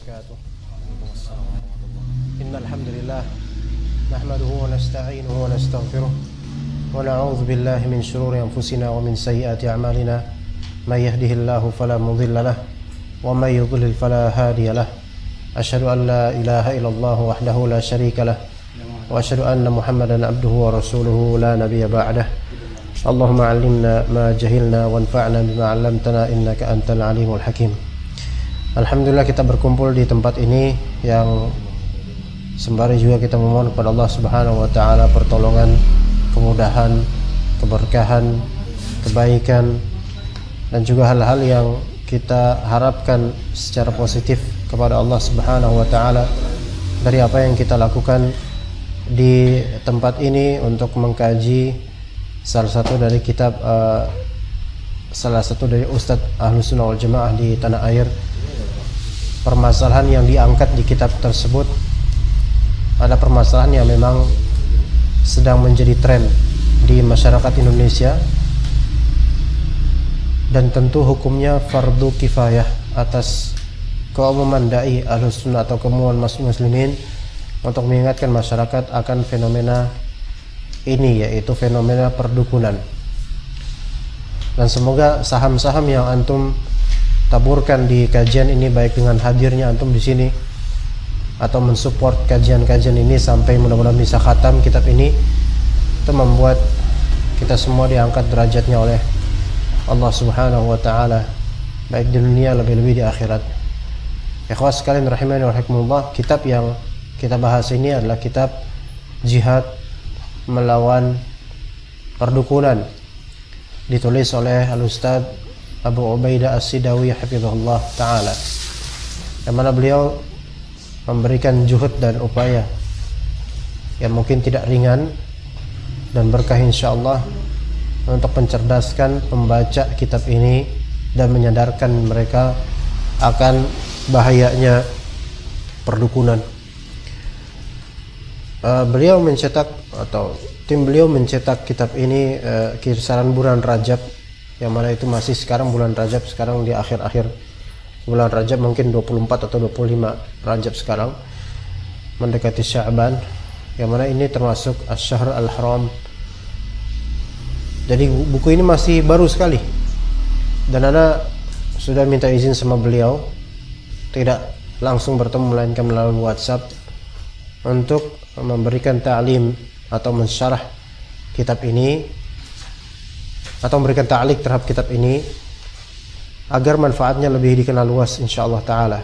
wabarakatuh. Innal hamdalillah nahmaduhu wa nasta'inuhu wa nastaghfiruh wa na'udzu billahi min shururi anfusina wa min sayyiati a'malina may yahdihillahu fala mudilla lahu wa may yudlil fala hadiya lahu. Asyhadu an la ilaha illallah wahdahu la syarika lahu wa asyhadu anna Muhammadan abduhu wa rasuluhu la nabiyya ba'dah. Allahumma 'allimna ma jahilna wanfa'na bima 'allamtana innaka antal alimul hakim. Alhamdulillah kita berkumpul di tempat ini yang sembari juga kita memohon kepada Allah Subhanahu wa taala pertolongan, kemudahan, keberkahan, kebaikan dan juga hal-hal yang kita harapkan secara positif kepada Allah Subhanahu wa taala dari apa yang kita lakukan di tempat ini untuk mengkaji salah satu dari kitab salah satu dari Ustadz Ahlus Sunnah wal Jamaah di tanah air. Permasalahan yang diangkat di kitab tersebut ada permasalahan yang memang sedang menjadi tren di masyarakat Indonesia dan tentu hukumnya fardu kifayah atas keumuman dai Ahlus Sunnah atau keumuman muslimin untuk mengingatkan masyarakat akan fenomena ini, yaitu fenomena perdukunan. Dan semoga saham-saham yang antum taburkan di kajian ini, baik dengan hadirnya antum di sini atau mensupport kajian-kajian ini sampai mudah-mudahan bisa khatam kitab ini, itu membuat kita semua diangkat derajatnya oleh Allah Subhanahu wa taala baik di dunia lebih-lebih di akhirat. Ikhwas sekalian rahimani wa rahimakumullah, kitab yang kita bahas ini adalah kitab Jihad Melawan Perdukunan, ditulis oleh Al-Ustadz Abu Ubaidah As-Sidawi hafizahullah ta'ala, yang mana beliau memberikan juhud dan upaya yang mungkin tidak ringan dan berkah insyaallah untuk mencerdaskan pembaca kitab ini dan menyadarkan mereka akan bahayanya perdukunan. Beliau mencetak atau tim beliau mencetak kitab ini kisaran bulan Rajab, yang mana itu masih sekarang bulan Rajab, sekarang di akhir-akhir bulan Rajab, mungkin 24 atau 25 Rajab sekarang, mendekati Sya'ban, yang mana ini termasuk Asy-Syahr Al-Haram. Jadi buku ini masih baru sekali, dan Ana sudah minta izin sama beliau tidak langsung bertemu melainkan melalui WhatsApp untuk memberikan ta'lim atau mensyarah kitab ini atau memberikan ta'liq terhadap kitab ini agar manfaatnya lebih dikenal luas insyaallah ta'ala.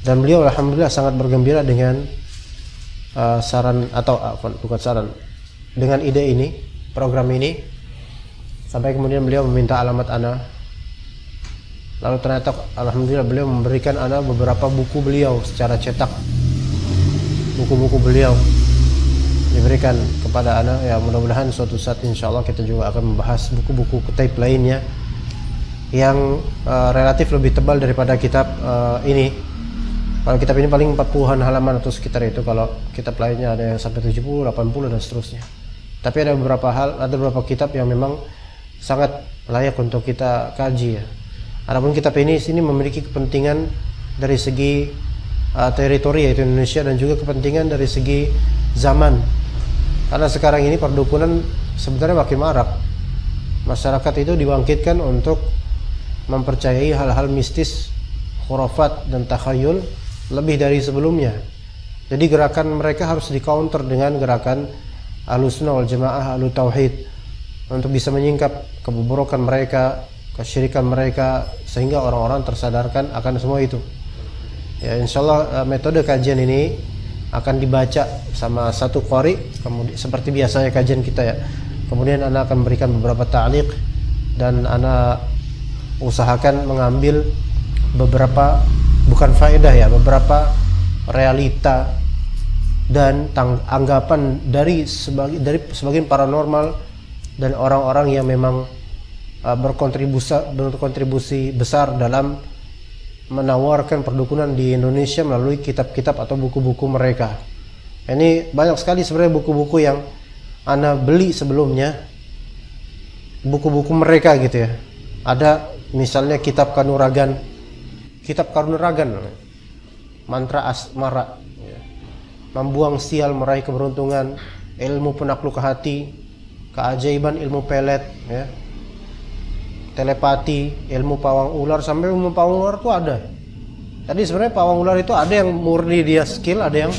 Dan beliau alhamdulillah sangat bergembira dengan saran atau bukan saran, dengan ide ini, program ini, sampai kemudian beliau meminta alamat Ana. Lalu ternyata alhamdulillah beliau memberikan Ana beberapa buku beliau secara cetak, buku-buku beliau diberikan kepada Ana. Ya mudah-mudahan suatu saat insyaallah kita juga akan membahas buku-buku kutip lainnya yang relatif lebih tebal daripada kitab ini. Kalau kitab ini paling 40-an halaman atau sekitar itu, kalau kitab lainnya ada yang sampai 70, 80 dan seterusnya. Tapi ada beberapa kitab yang memang sangat layak untuk kita kaji ya. Adapun kitab ini sini memiliki kepentingan dari segi teritori yaitu Indonesia, dan juga kepentingan dari segi zaman. Karena sekarang ini perdukunan sebenarnya makin marak. Masyarakat itu dibangkitkan untuk mempercayai hal-hal mistis, khurafat dan takhayul lebih dari sebelumnya. Jadi gerakan mereka harus di-counter dengan gerakan Ahlus Sunnah wal Jamaah, Ahlu Tauhid, untuk bisa menyingkap kebobrokan mereka, kesyirikan mereka, sehingga orang-orang tersadarkan akan semua itu. Ya, insyaallah metode kajian ini akan dibaca sama satu qari, kemudian seperti biasanya kajian kita ya. Kemudian ana akan berikan beberapa ta'liq dan ana usahakan mengambil beberapa, bukan faedah ya, beberapa realita dan anggapan dari sebagian paranormal dan orang-orang yang memang berkontribusi besar dalam menawarkan perdukunan di Indonesia melalui kitab-kitab atau buku-buku mereka. Ini banyak sekali sebenarnya buku-buku yang ana beli sebelumnya, buku-buku mereka gitu ya. Ada misalnya kitab Kanuragan, mantra asmara, ya. Membuang sial meraih keberuntungan, ilmu penakluk hati, keajaiban ilmu pelet, ya. Telepati, ilmu pawang ular, sampai ilmu pawang ular itu ada. Tadi sebenarnya pawang ular itu ada yang murni dia skill, ada yang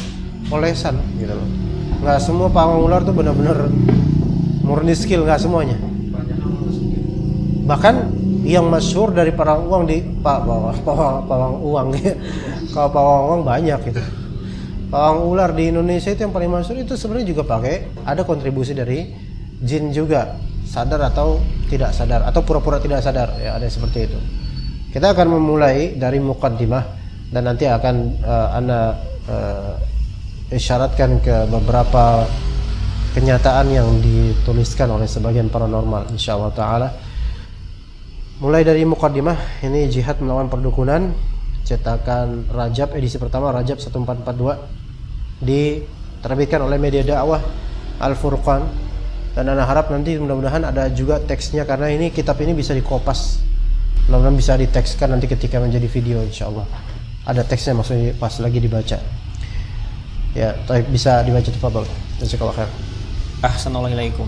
olesan gitu loh. Nggak semua pawang ular itu benar-benar murni skill, nggak semuanya. Bahkan yang masyhur dari pawang uang di pawang uang ya. Kalau pawang uang banyak gitu. Pawang ular di Indonesia itu yang paling masyhur itu sebenarnya juga pakai ada kontribusi dari jin juga. Sadar atau tidak sadar atau pura-pura tidak sadar ya, ada seperti itu. Kita akan memulai dari muqaddimah dan nanti akan ana isyaratkan ke beberapa kenyataan yang dituliskan oleh sebagian paranormal insyaallah taala. Mulai dari muqaddimah, ini Jihad Melawan Perdukunan, cetakan Rajab edisi pertama Rajab 1442, diterbitkan oleh media dakwah Al Furqan. Dan ana harap nanti mudah-mudahan ada juga teksnya, karena ini kitab ini bisa dikopas, mudah-mudahan bisa ditekskan nanti ketika menjadi video insyaallah. Ada teksnya maksudnya pas lagi dibaca. Ya, bisa dibaca tafadhol. Jazakallahu khair. Assalamualaikum.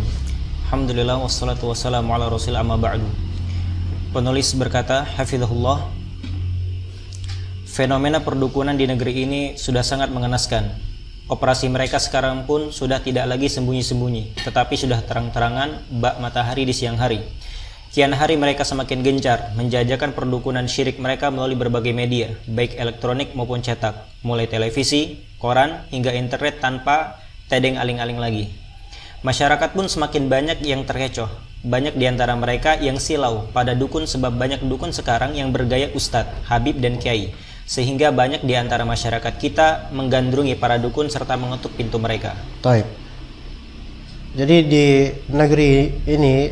Alhamdulillah wassalatu wassalamu ala rasul amma ba'du. Penulis berkata, hafizahullah, fenomena perdukunan di negeri ini sudah sangat mengenaskan. Operasi mereka sekarang pun sudah tidak lagi sembunyi-sembunyi, tetapi sudah terang-terangan bak matahari di siang hari. Kian hari mereka semakin gencar menjajakan perdukunan syirik mereka melalui berbagai media, baik elektronik maupun cetak, mulai televisi, koran, hingga internet tanpa tedeng aling-aling lagi. Masyarakat pun semakin banyak yang terkecoh. Banyak di antara mereka yang silau pada dukun, sebab banyak dukun sekarang yang bergaya ustadz, habib, dan kiai. Sehingga banyak di antara masyarakat kita menggandrungi para dukun serta mengetuk pintu mereka. Taib. Jadi di negeri ini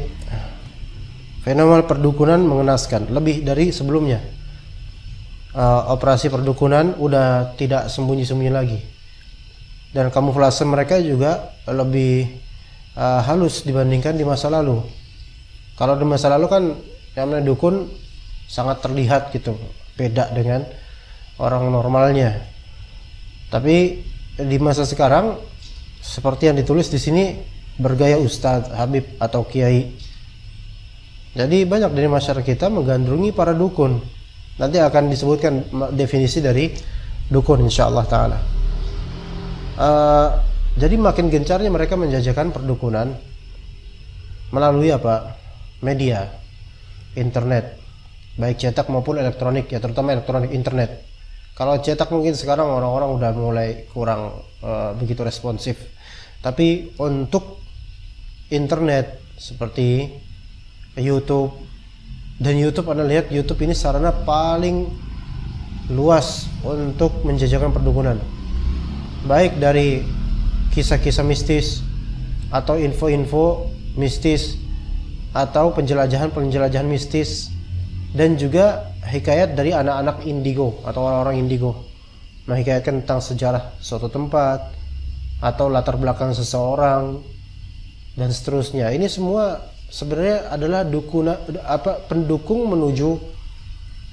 fenomena perdukunan mengenaskan lebih dari sebelumnya. Operasi perdukunan udah tidak sembunyi-sembunyi lagi. Dan kamuflase mereka juga lebih halus dibandingkan di masa lalu. Kalau di masa lalu kan yang namanya dukun sangat terlihat gitu, beda dengan orang normalnya. Tapi di masa sekarang seperti yang ditulis di sini, bergaya ustadz, habib atau kiai. Jadi banyak dari masyarakat kita menggandrungi para dukun. Nanti akan disebutkan definisi dari dukun insyaallah taala. Jadi makin gencarnya mereka menjajakan perdukunan melalui apa? Media, internet, baik cetak maupun elektronik ya, terutama elektronik internet. Kalau cetak mungkin sekarang orang-orang udah mulai kurang begitu responsif. Tapi untuk internet seperti YouTube, dan YouTube, Anda lihat YouTube ini sarana paling luas untuk menjajakan perdukunan. Baik dari kisah-kisah mistis atau info-info mistis atau penjelajahan mistis, dan juga hikayat dari anak-anak indigo atau orang-orang indigo, menghikayatkan tentang sejarah suatu tempat atau latar belakang seseorang dan seterusnya. Ini semua sebenarnya adalah pendukung menuju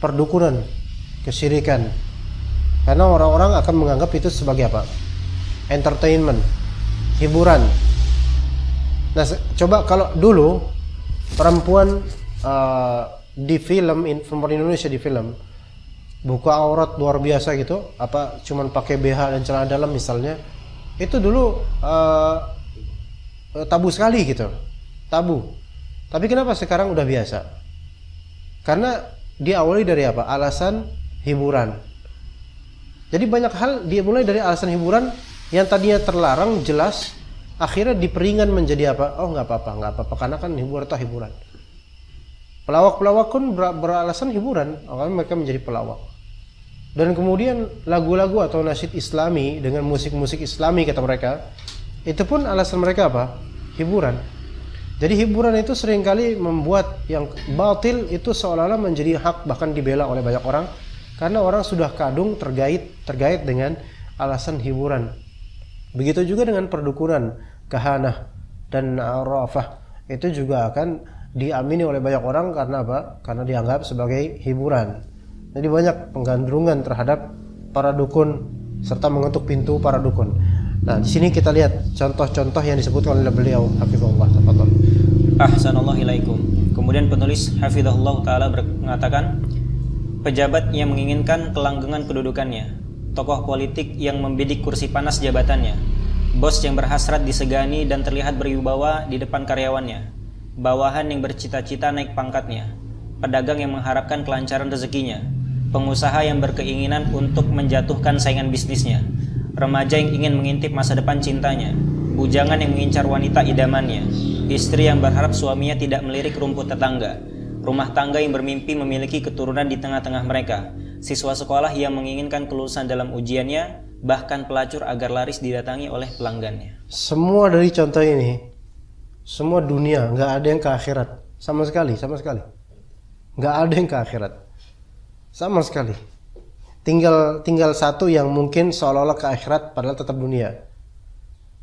perdukunan, kesyirikan. Karena orang-orang akan menganggap itu sebagai apa? Entertainment, hiburan. Nah, coba kalau dulu perempuan di film, perempuan Indonesia di film buka aurat luar biasa gitu, apa cuman pakai BH dan celana dalam misalnya, itu dulu tabu sekali gitu, tabu. Tapi kenapa sekarang udah biasa? Karena diawali dari apa? Alasan hiburan. Jadi banyak hal dia mulai dari alasan hiburan yang tadinya terlarang jelas, akhirnya diperingan menjadi apa? Oh nggak apa-apa karena kan hiburan atau hiburan. Pelawak-pelawak pun beralasan hiburan, makanya mereka menjadi pelawak. Dan kemudian lagu-lagu atau nasyid Islami dengan musik-musik Islami kata mereka, itu pun alasan mereka apa? Hiburan. Jadi hiburan itu seringkali membuat yang batil itu seolah-olah menjadi hak, bahkan dibela oleh banyak orang karena orang sudah kadung tergait dengan alasan hiburan. Begitu juga dengan perdukunan, kahanah dan arafah, itu juga akan diamini oleh banyak orang karena apa? Karena dianggap sebagai hiburan. Jadi banyak penggandrungan terhadap para dukun serta mengetuk pintu para dukun. Nah, di sini kita lihat contoh-contoh yang disebutkan oleh beliau, hafizahullah. Tafadhol. Ahsanallahu ilaikum. Kemudian penulis hafizahullah taala mengatakan, pejabat yang menginginkan kelanggengan kedudukannya, tokoh politik yang membidik kursi panas jabatannya, bos yang berhasrat disegani dan terlihat berwibawa di depan karyawannya, bawahan yang bercita-cita naik pangkatnya, pedagang yang mengharapkan kelancaran rezekinya, pengusaha yang berkeinginan untuk menjatuhkan saingan bisnisnya, remaja yang ingin mengintip masa depan cintanya, bujangan yang mengincar wanita idamannya, istri yang berharap suaminya tidak melirik rumput tetangga, rumah tangga yang bermimpi memiliki keturunan di tengah-tengah mereka, siswa sekolah yang menginginkan kelulusan dalam ujiannya, bahkan pelacur agar laris didatangi oleh pelanggannya. Semua dari contoh ini, semua dunia, nggak ada yang ke akhirat sama sekali, nggak ada yang ke akhirat sama sekali. Tinggal satu yang mungkin seolah-olah ke akhirat padahal tetap dunia,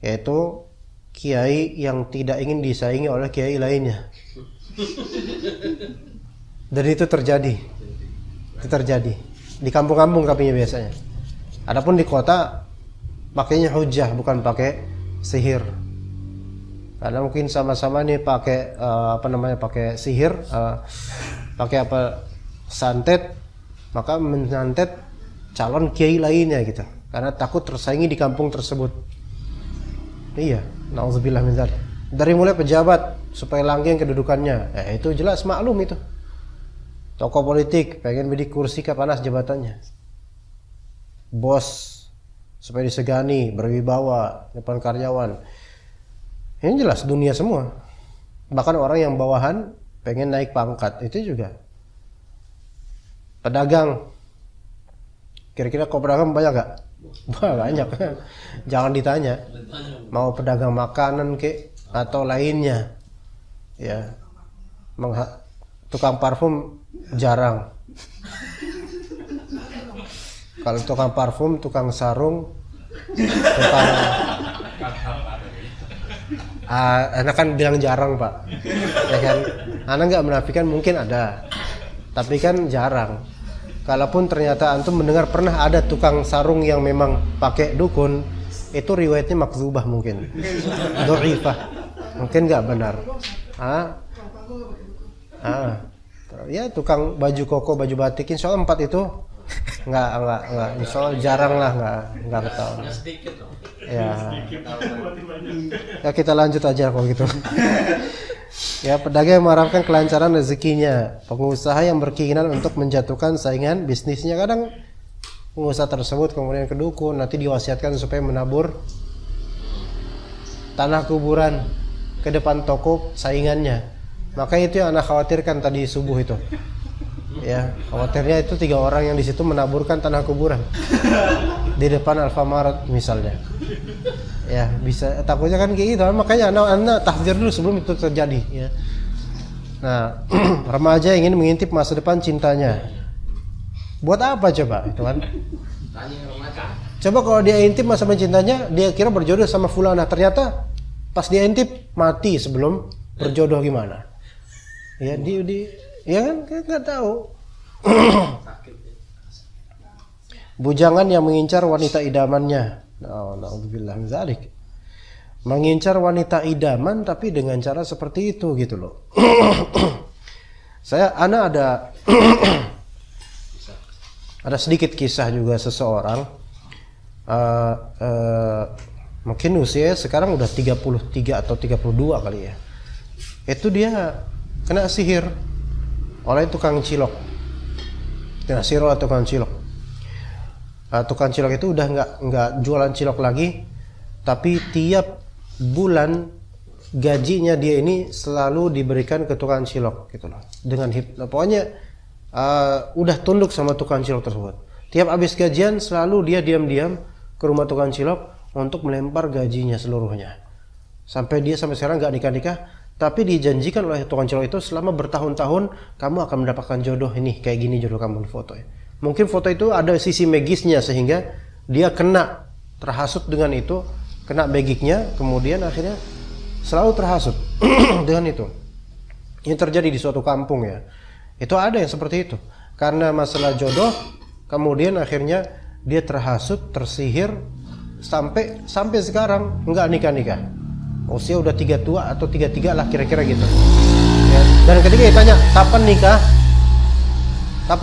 yaitu kiai yang tidak ingin disaingi oleh kiai lainnya. Dan itu terjadi di kampung-kampung tapi biasanya. Adapun di kota pakainya hujah, bukan pakai sihir. Karena mungkin sama-sama nih pakai pakai sihir, pakai santet, maka menyantet calon kiai lainnya gitu. Karena takut tersaingi di kampung tersebut. Iya, nauzubillah min dzalik. Dari mulai pejabat supaya langgeng kedudukannya, itu jelas maklum itu. Tokoh politik pengen bidik kursi ke panas jabatannya. Bos supaya disegani, berwibawa depan karyawan. Ini jelas dunia semua. Bahkan orang yang bawahan pengen naik pangkat, itu juga. Pedagang, kira-kira kau pedagang banyak gak? Banyak. Jangan ditanya. Mau pedagang makanan ke atau lainnya, ya. Tukang parfum jarang. Kalau tukang parfum, tukang sarung, tukang anak kan bilang jarang pak, ya kan? Anak nggak menafikan mungkin ada, tapi kan jarang. Kalaupun ternyata antum mendengar pernah ada tukang sarung yang memang pakai dukun, itu riwayatnya makzubah mungkin, dhaifah, mungkin nggak benar. Ya tukang baju koko, baju batik, insya Allah 4 itu nggak, insya Allah jarang lah, nggak ketahuan. Ya kita lanjut aja kalau gitu. Ya, pedagang yang mengharapkan kelancaran rezekinya, pengusaha yang berkeinginan untuk menjatuhkan saingan bisnisnya. Kadang pengusaha tersebut kemudian ke dukun, nanti diwasiatkan supaya menabur tanah kuburan ke depan toko saingannya. Maka itu yang anak khawatirkan tadi subuh itu. Ya, khawatirnya itu 3 orang yang di situ menaburkan tanah kuburan di depan Alfamart misalnya. Ya, bisa takutnya kan kayak gitu. Makanya anak-anak tahdzir dulu sebelum itu terjadi, ya. Nah, remaja ingin mengintip masa depan cintanya. Buat apa coba? Itu kan. Coba kalau dia intip masa depan cintanya, dia kira berjodoh sama fulana, ternyata pas dia intip mati sebelum berjodoh, gimana? Ya ya kan nggak tahu. Bujangan yang mengincar wanita idamannya. Na'udzubillah min dzalik. Mengincar wanita idaman tapi dengan cara seperti itu gitu loh. Ana ada sedikit kisah juga seseorang, mungkin usia sekarang udah 33 atau 32 kali ya. Itu dia kena sihir oleh tukang cilok. Kena sihir oleh tukang cilok. tukang cilok itu udah nggak jualan cilok lagi, tapi tiap bulan gajinya dia ini selalu diberikan ke tukang cilok gitu loh. Dengan pokoknya udah tunduk sama tukang cilok tersebut. Tiap habis gajian selalu dia diam-diam ke rumah tukang cilok untuk melempar gajinya seluruhnya. Sampai sekarang nggak nikah-nikah, tapi dijanjikan oleh tukang cilok itu selama bertahun-tahun kamu akan mendapatkan jodoh ini, kayak gini jodoh kamu di foto ya. Mungkin foto itu ada sisi magisnya sehingga dia terhasut dengan itu, kena magiknya, kemudian akhirnya selalu terhasut dengan itu. Ini terjadi di suatu kampung ya. Itu ada yang seperti itu. Karena masalah jodoh, kemudian akhirnya dia terhasut, tersihir sampai sekarang enggak nikah-nikah. Usia udah 32 atau 33 lah kira-kira gitu. Ya. Dan ketika ditanya kapan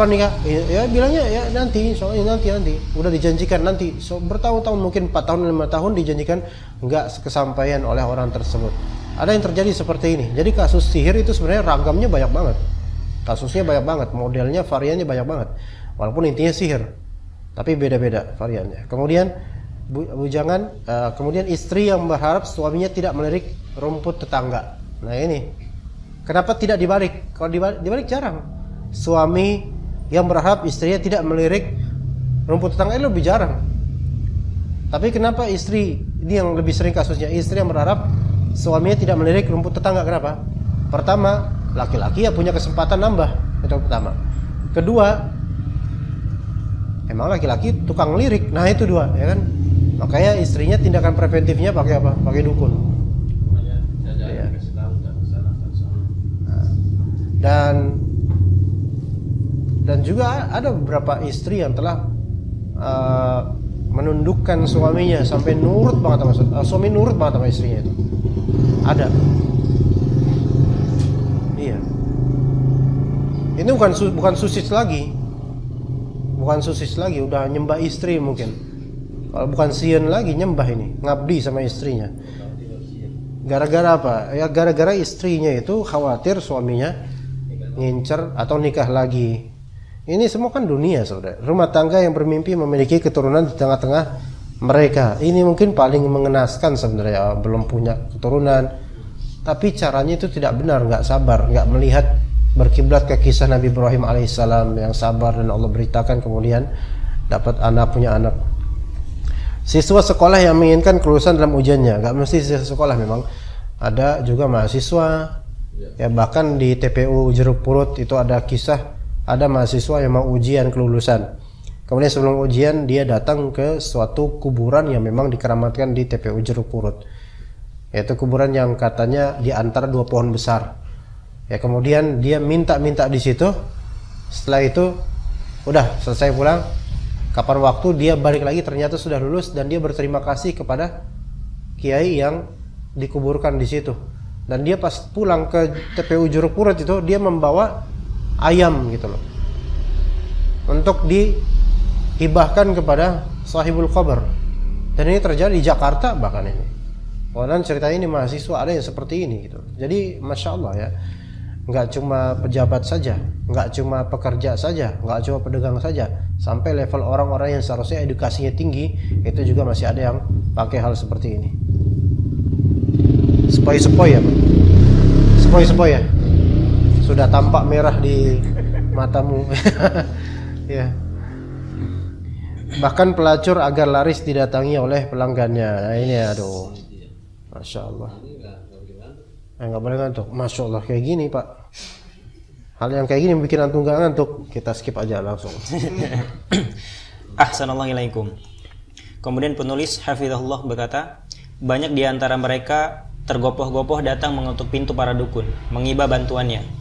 nikah, ya bilangnya ya nanti, soalnya nanti udah dijanjikan nanti. Bertahun-tahun, mungkin 4 tahun 5 tahun dijanjikan, nggak kesampaian oleh orang tersebut. Ada yang terjadi seperti ini. Jadi kasus sihir itu sebenarnya ragamnya banyak banget, kasusnya banyak banget, modelnya, variannya banyak banget. Walaupun intinya sihir, tapi beda-beda variannya. Kemudian bujangan, kemudian istri yang berharap suaminya tidak melirik rumput tetangga. Nah ini kenapa tidak dibalik? Kalau dibalik jarang. Suami yang berharap istrinya tidak melirik rumput tetangga itu lebih jarang. Tapi kenapa istri ini yang lebih sering kasusnya? Istri yang berharap suaminya tidak melirik rumput tetangga. Kenapa? Pertama, laki-laki ya punya kesempatan nambah. Itu pertama. Kedua, emang laki-laki tukang lirik. Nah itu dua, ya kan? Makanya istrinya tindakan preventifnya pakai apa? Pakai dukun. Ya. Dan juga ada beberapa istri yang telah menundukkan suaminya sampai nurut banget sama suami nurut banget sama istrinya itu. Ada. Iya. Ini bukan susis lagi. Bukan susis lagi, udah nyembah istri mungkin. Kalau bukan sien lagi, nyembah ini, ngabdi sama istrinya. Gara-gara apa? Ya gara-gara istrinya itu khawatir suaminya ngincer atau nikah lagi. Ini semua kan dunia, saudara. Rumah tangga yang bermimpi memiliki keturunan di tengah-tengah mereka. Ini mungkin paling mengenaskan sebenarnya, belum punya keturunan. Tapi caranya itu tidak benar, nggak sabar, nggak melihat berkiblat ke kisah Nabi Ibrahim alaihissalam yang sabar dan Allah beritakan kemudian dapat anak, punya anak. Siswa sekolah yang menginginkan kelulusan dalam ujiannya, nggak mesti siswa sekolah, memang ada juga mahasiswa. Ya bahkan di TPU Jeruk Purut itu ada kisah. Ada mahasiswa yang mau ujian kelulusan. Kemudian sebelum ujian dia datang ke suatu kuburan yang memang dikeramatkan di TPU Jeruk Purut. Yaitu kuburan yang katanya di antara 2 pohon besar. Ya kemudian dia minta di situ. Setelah itu udah selesai pulang. Kapan waktu dia balik lagi ternyata sudah lulus dan dia berterima kasih kepada kiai yang dikuburkan di situ. Dan dia pas pulang ke TPU Jeruk Purut itu dia membawa ayam gitu loh, untuk dihibahkan kepada sahibul qabr. Dan ini terjadi di Jakarta bahkan ini. Dan ceritanya ini mahasiswa ada yang seperti ini gitu. Jadi masya Allah ya, nggak cuma pejabat saja, nggak cuma pekerja saja, nggak cuma pedagang saja, sampai level orang-orang yang seharusnya edukasinya tinggi itu juga masih ada yang pakai hal seperti ini. Sepoi-sepoi ya, sepoi-sepoi ya. Sudah tampak merah di matamu. Ya. Bahkan pelacur agar laris didatangi oleh pelanggannya. Nah ini aduh, masya Allah. Nggak boleh ngantuk. Masya Allah kayak gini Pak. Hal yang kayak gini bikin antum nggak ngantuk. Kita skip aja langsung. Ahsanallahilaikum. Kemudian penulis hafizahullah berkata, banyak di antara mereka tergopoh-gopoh datang mengetuk pintu para dukun, mengiba bantuannya.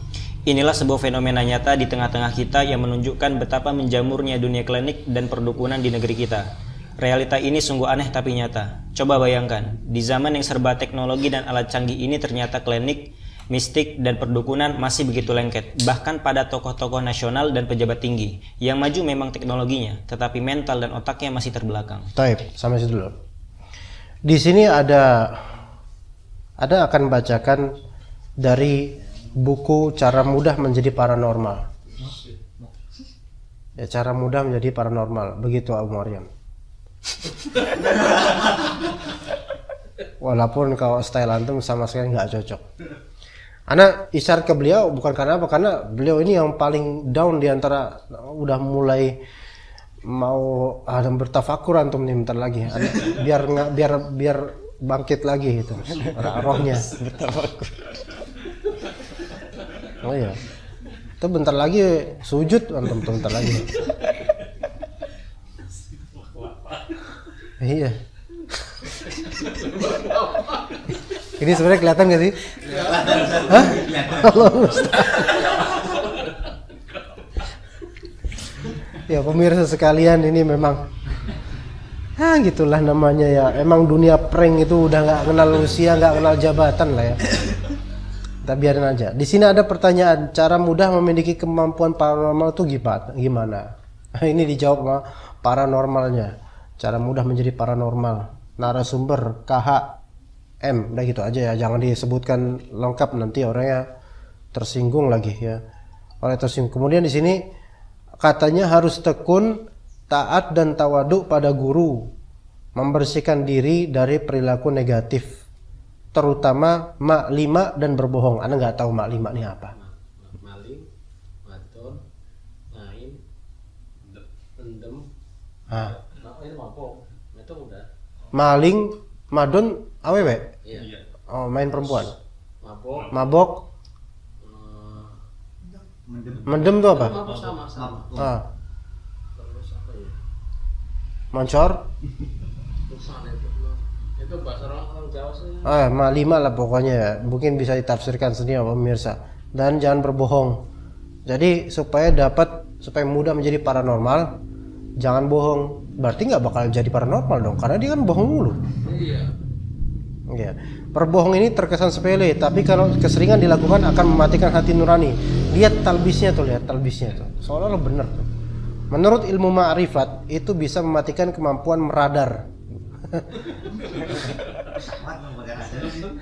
Inilah sebuah fenomena nyata di tengah-tengah kita yang menunjukkan betapa menjamurnya dunia klinik dan perdukunan di negeri kita. Realita ini sungguh aneh tapi nyata. Coba bayangkan, di zaman yang serba teknologi dan alat canggih ini ternyata klinik, mistik, dan perdukunan masih begitu lengket. Bahkan pada tokoh-tokoh nasional dan pejabat tinggi. Yang maju memang teknologinya, tetapi mental dan otaknya masih terbelakang. Taib, sampai situ dulu. Di sini ada akan bacakan dari buku Cara Mudah Menjadi Paranormal. Ya, cara mudah menjadi paranormal. Begitu Abu Maryam. Walaupun kalau style antum sama sekali nggak cocok. Ana isyarat ke beliau bukan karena apa, karena beliau ini yang paling down di antara, udah mulai mau ada bertafakur antum nih bentar lagi. Biar bangkit lagi itu rohnya. Bertafakur. Oh iya. Itu bentar lagi sujud antum tuh bentar lagi. Iya. Ini sebenarnya kelihatan gak sih? Hah? Allah Ustaz. Ya pemirsa sekalian, ini memang gitulah namanya ya. Emang dunia prank itu udah nggak kenal usia, nggak kenal jabatan lah ya. Kita biarin aja. Di sini ada pertanyaan, cara mudah memiliki kemampuan paranormal itu gimana? Ini dijawab sama paranormalnya. Cara mudah menjadi paranormal. Narasumber KHM, udah gitu aja ya. Jangan disebutkan lengkap, nanti orangnya tersinggung lagi ya. Oleh tersinggung. Kemudian di sini katanya harus tekun, taat dan tawaduk pada guru, membersihkan diri dari perilaku negatif, terutama maklima dan berbohong. Anda nggak tahu maklima ini apa? Maling, maton, main, endem. Ini mabok. Itu udah. Maling, madon, awewe. Iya. Oh, main perempuan. Mabok. Mendem tuh apa? Mabok sama. Terus apa ya? Moncor. Itu bahasa orang Jawa sih. Maklima lah pokoknya ya. Mungkin bisa ditafsirkan sendiri sama pemirsa. Dan jangan berbohong. Jadi supaya mudah menjadi paranormal, jangan bohong. Berarti nggak bakal jadi paranormal dong, karena dia kan bohong mulu. Iya. Perbohong ini terkesan sepele, tapi kalau keseringan dilakukan akan mematikan hati nurani. Lihat talbisnya tuh, seolah-olah benar tuh. Menurut ilmu ma'rifat itu bisa mematikan kemampuan meradar.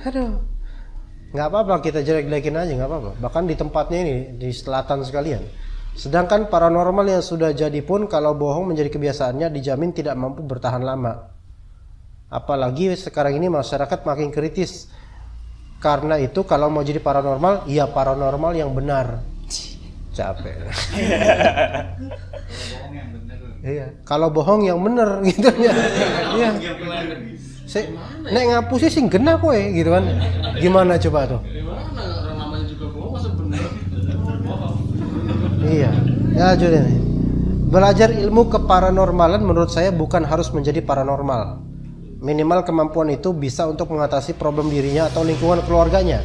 Aduh, nggak apa-apa, kita jelek-jelekin aja, nggak apa-apa. Bahkan di tempatnya ini, di selatan sekalian. Sedangkan paranormal yang sudah jadi pun kalau bohong menjadi kebiasaannya, dijamin tidak mampu bertahan lama. Apalagi sekarang ini masyarakat makin kritis. Karena itu kalau mau jadi paranormal, ya paranormal yang benar. Capek. Iya, kalau bohong yang benar gitu ya. Iya. Nek ngapusi sih genah kowe gitu kan. Gimana coba tuh? Gimana orang namanya juga bohong masa bener? Iya. Ya jadi belajar ilmu keparanormalan menurut saya bukan harus menjadi paranormal. Minimal kemampuan itu bisa untuk mengatasi problem dirinya atau lingkungan keluarganya.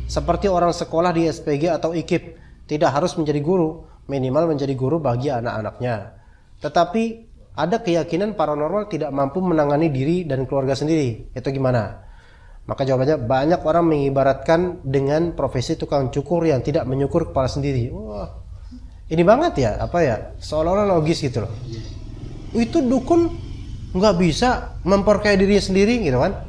Seperti orang sekolah di SPG atau IKIP, tidak harus menjadi guru, minimal menjadi guru bagi anak-anaknya. Tetapi ada keyakinan paranormal tidak mampu menangani diri dan keluarga sendiri. Itu gimana? Maka jawabannya, banyak orang mengibaratkan dengan profesi tukang cukur yang tidak menyukur kepala sendiri. Wah, ini banget ya, apa ya? Seolah-olah logis gitu loh. Itu dukun nggak bisa memperkaya dirinya sendiri gitu kan?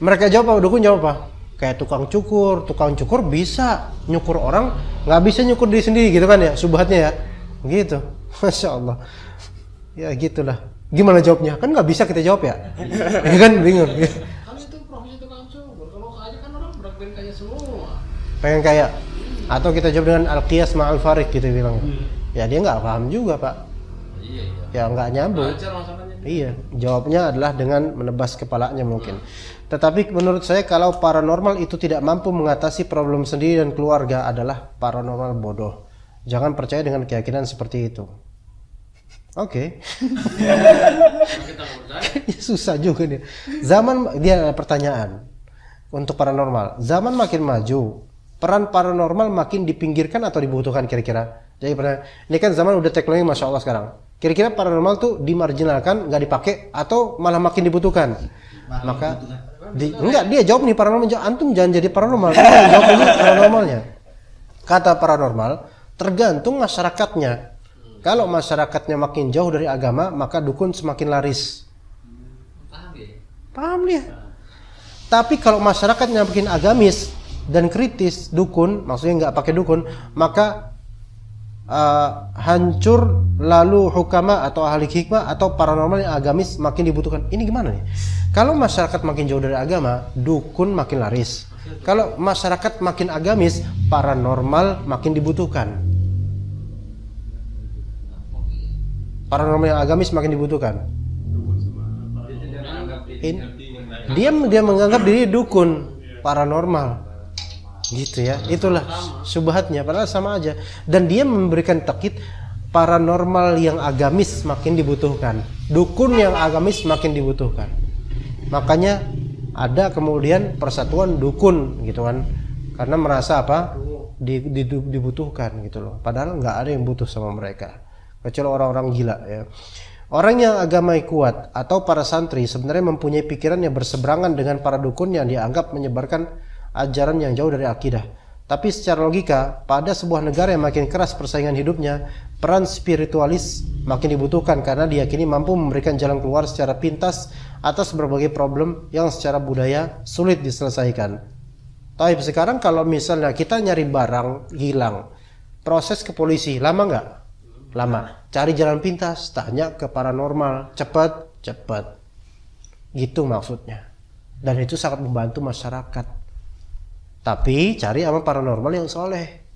Mereka jawab apa? Dukun jawab apa? Kayak tukang cukur bisa nyukur orang, nggak bisa nyukur diri sendiri gitu kan ya? Subhatnya ya, gitu. Masya Allah. Ya gitulah. Gimana jawabnya? Kan nggak bisa kita jawab ya? Ya kan bingung. Kan itu profesi tukang cukur. Kalau kaya kan orang pengen kaya semua. Pengen kaya. Atau kita jawab dengan al-qiyas ma'al farid gitu bilang. Ya dia nggak paham juga pak. Iya. Ya nggak nyambung. Iya, jawabnya adalah dengan menebas kepalanya mungkin. Tetapi menurut saya kalau paranormal itu tidak mampu mengatasi problem sendiri dan keluarga adalah paranormal bodoh. Jangan percaya dengan keyakinan seperti itu. Oke. Susah juga nih. Dia ada pertanyaan untuk paranormal. Zaman makin maju, peran paranormal makin dipinggirkan atau dibutuhkan kira-kira? Jadi ini kan zaman udah teknologi masya Allah sekarang. Kira-kira paranormal tuh dimarginalkan, nggak dipakai, atau malah makin dibutuhkan? Maka enggak, dia jawab nih paranormal. Antum jangan jadi paranormal. Jawab ini paranormalnya. Kata paranormal tergantung masyarakatnya. Kalau masyarakatnya makin jauh dari agama, maka dukun semakin laris. Paham dia? Tapi kalau masyarakatnya makin agamis dan kritis, dukun, maksudnya nggak pakai dukun, maka hancur, lalu hukama atau ahli hikmah atau paranormal yang agamis makin dibutuhkan. Ini gimana nih? Kalau masyarakat makin jauh dari agama, dukun makin laris. Kalau masyarakat makin agamis, paranormal makin dibutuhkan. Paranormal yang agamis makin dibutuhkan. Dia menganggap diri dukun, paranormal. Gitu ya. Itulah syubhatnya, padahal sama aja. Dan dia memberikan takkid, paranormal yang agamis makin dibutuhkan, dukun yang agamis makin dibutuhkan. Makanya ada kemudian persatuan dukun gitu kan, karena merasa apa, dibutuhkan gitu loh. Padahal nggak ada yang butuh sama mereka, kecuali orang-orang gila ya. Orang yang agama kuat atau para santri sebenarnya mempunyai pikiran yang berseberangan dengan para dukun yang dianggap menyebarkan ajaran yang jauh dari akidah. Tapi secara logika, pada sebuah negara yang makin keras persaingan hidupnya, peran spiritualis makin dibutuhkan karena diyakini mampu memberikan jalan keluar secara pintas atas berbagai problem yang secara budaya sulit diselesaikan. Tapi sekarang kalau misalnya kita nyari barang hilang, proses ke polisi lama nggak? Lama. Cari jalan pintas, tanya ke paranormal, cepat. Gitu maksudnya. Dan itu sangat membantu masyarakat. Tapi cari sama paranormal yang soleh.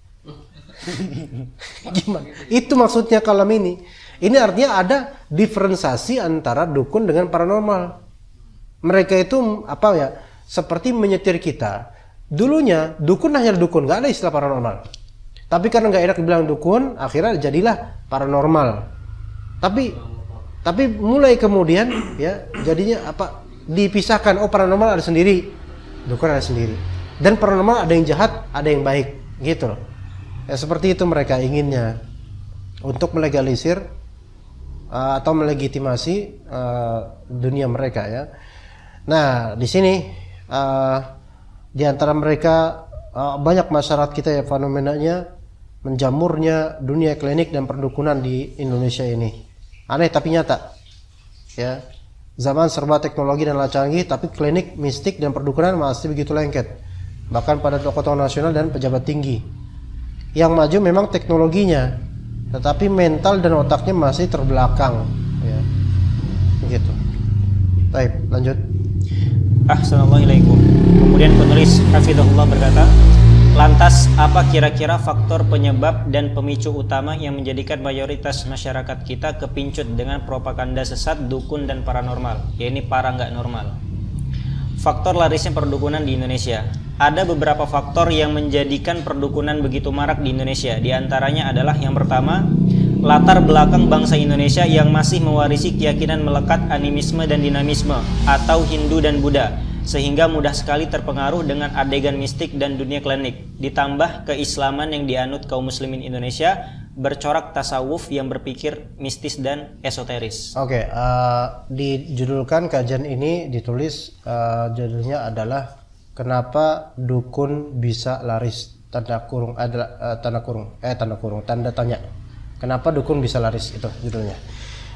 Gimana? Itu maksudnya kalam ini. Ini artinya ada diferensiasi antara dukun dengan paranormal. Mereka itu apa ya? Seperti menyetir kita. Dulunya dukun hanya dukun, nggak ada istilah paranormal. Tapi karena nggak enak dibilang dukun, akhirnya jadilah paranormal. Tapi mulai kemudian ya jadinya apa? Dipisahkan. Oh, paranormal ada sendiri, dukun ada sendiri. Dan paranormal ada yang jahat, ada yang baik, gitu loh. Ya seperti itu mereka inginnya, untuk melegalisir atau melegitimasi dunia mereka ya. Nah di sini di antara mereka banyak masyarakat kita ya fenomenanya menjamurnya dunia klinik dan perdukunan di Indonesia ini. Aneh tapi nyata. Ya. Zaman serba teknologi dan canggih, tapi klinik, mistik dan perdukunan masih begitu lengket. Bahkan pada tokoh-tokoh nasional dan pejabat tinggi. Yang maju memang teknologinya, tetapi mental dan otaknya masih terbelakang. Ya. Begitu. Baik, lanjut. Assalamualaikum. Kemudian penulis Hafizahullah berkata, lantas apa kira-kira faktor penyebab dan pemicu utama yang menjadikan mayoritas masyarakat kita kepincut dengan propaganda sesat dukun dan paranormal, yaitu para nggak normal? Faktor larisnya perdukunan di Indonesia. Ada beberapa faktor yang menjadikan perdukunan begitu marak di Indonesia. Di antaranya adalah yang pertama, latar belakang bangsa Indonesia yang masih mewarisi keyakinan melekat animisme dan dinamisme atau Hindu dan Buddha, sehingga mudah sekali terpengaruh dengan adegan mistik dan dunia klinik. Ditambah keislaman yang dianut kaum muslimin Indonesia bercorak tasawuf yang berpikir mistis dan esoteris. Oke, dijudulkan kajian ini ditulis judulnya adalah kenapa dukun bisa laris, tanda tanya. Kenapa dukun bisa laris, itu judulnya.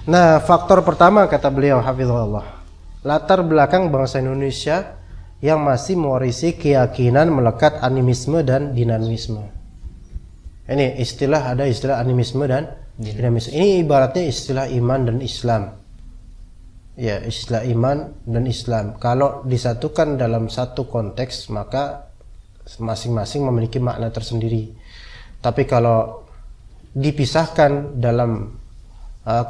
Nah, faktor pertama kata beliau hafizahullah, latar belakang bangsa Indonesia yang masih mewarisi keyakinan melekat animisme dan dinamisme. Ini ada istilah animisme dan dinamisme. Ini ibaratnya istilah iman dan Islam. Ya, istilah iman dan Islam. Kalau disatukan dalam satu konteks, maka masing-masing memiliki makna tersendiri. Tapi kalau dipisahkan dalam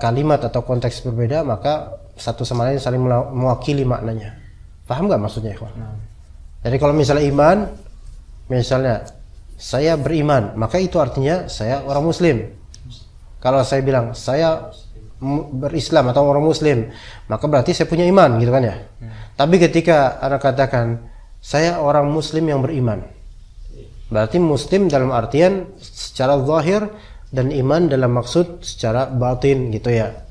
kalimat atau konteks berbeda, maka satu sama lain saling mewakili maknanya. Paham nggak maksudnya, ikhwan? Jadi kalau misalnya iman, misalnya saya beriman, maka itu artinya saya orang muslim. Kalau saya bilang saya berislam atau orang muslim, maka berarti saya punya iman, gitu kan ya. Tapi ketika anak katakan saya orang muslim yang beriman, berarti muslim dalam artian secara zahir dan iman dalam maksud secara batin, gitu ya.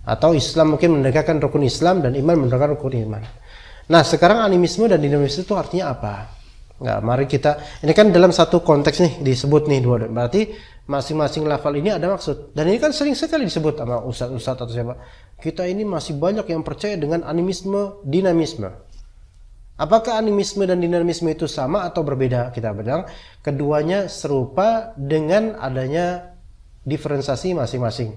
Atau Islam mungkin mendekatkan rukun Islam dan iman mendekatkan rukun iman. Nah, sekarang animisme dan dinamisme itu artinya apa? Nah, mari kita, ini kan dalam satu konteks nih disebut nih dua, berarti masing-masing lafal ini ada maksud. Dan ini kan sering sekali disebut sama ustadz atau siapa. Kita ini masih banyak yang percaya dengan animisme, dinamisme. Apakah animisme dan dinamisme itu sama atau berbeda? Kita bilang keduanya serupa dengan adanya diferensiasi masing-masing.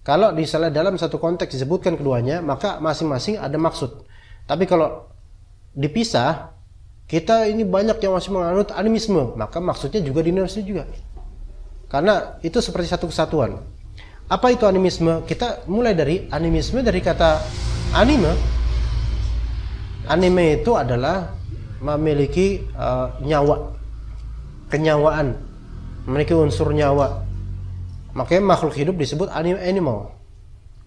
Kalau misalnya dalam satu konteks disebutkan keduanya, maka masing-masing ada maksud. Tapi kalau dipisah, kita ini banyak yang masih menganut animisme, maka maksudnya juga dinamisme juga. Karena itu seperti satu kesatuan. Apa itu animisme? Kita mulai dari animisme dari kata anime. Anime itu adalah memiliki nyawa, kenyawaan, memiliki unsur nyawa. Makanya makhluk hidup disebut animal.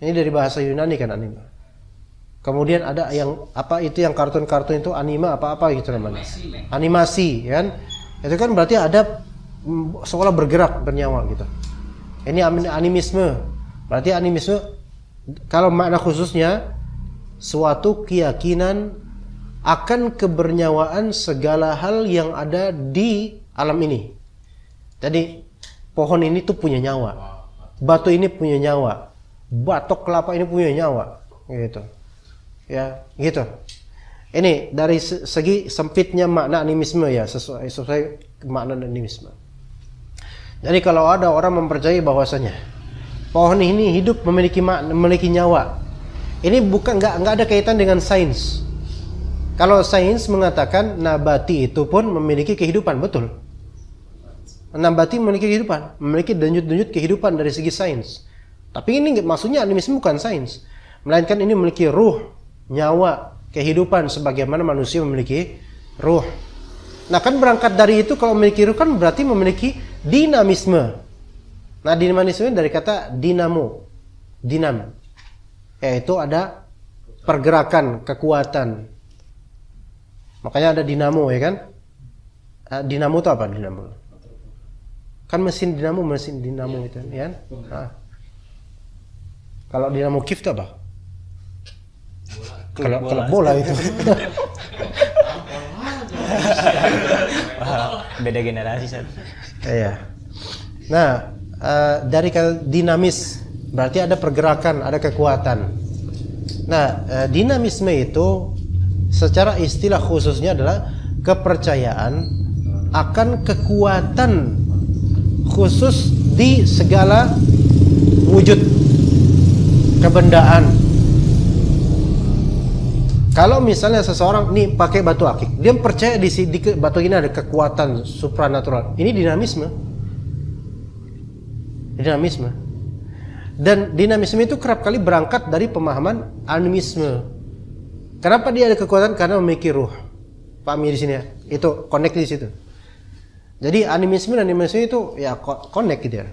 Ini dari bahasa Yunani kan anime. Kemudian ada yang apa itu yang kartun-kartun itu anime apa-apa gitu namanya. Animasi kan. Itu kan berarti ada seolah bergerak, bernyawa gitu. Ini animisme. Berarti animisme kalau makna khususnya suatu keyakinan akan kebernyawaan segala hal yang ada di alam ini. Jadi pohon ini tuh punya nyawa, batu ini punya nyawa, batok kelapa ini punya nyawa, gitu. Ya, gitu. Ini dari segi sempitnya makna animisme ya, sesuai makna animisme. Jadi kalau ada orang mempercayai bahwasanya pohon ini hidup memiliki nyawa, ini bukan nggak ada kaitan dengan sains. Kalau sains mengatakan nabati itu pun memiliki kehidupan, betul. Nabati memiliki kehidupan, memiliki denyut-denyut kehidupan dari segi sains. Tapi ini maksudnya animisme bukan sains, melainkan ini memiliki ruh, nyawa, kehidupan sebagaimana manusia memiliki ruh. Nah kan berangkat dari itu, kalau memiliki ruh kan berarti memiliki dinamisme. Nah dinamisme dari kata dinamo, dinam, yaitu ada pergerakan, kekuatan. Makanya ada dinamo ya kan. Dinamo itu apa dinamo? Kan mesin dinamo itu ya. Nah. Kalau dinamo Kiev itu apa? Kalau bola itu. Beda generasi Sat. Iya. Nah, dari kata dinamis berarti ada pergerakan, ada kekuatan. Nah, dinamisme itu secara istilah khususnya adalah kepercayaan akan kekuatan khusus di segala wujud kebendaan. Kalau misalnya seseorang nih pakai batu akik, dia percaya di batu ini ada kekuatan supranatural. Ini dinamisme. Dinamisme. Dan dinamisme itu kerap kali berangkat dari pemahaman animisme. Kenapa dia ada kekuatan? Karena memiliki ruh. Pahami di sini ya. Itu connect di situ. Jadi animisme dan animisme itu ya connect gitu ya.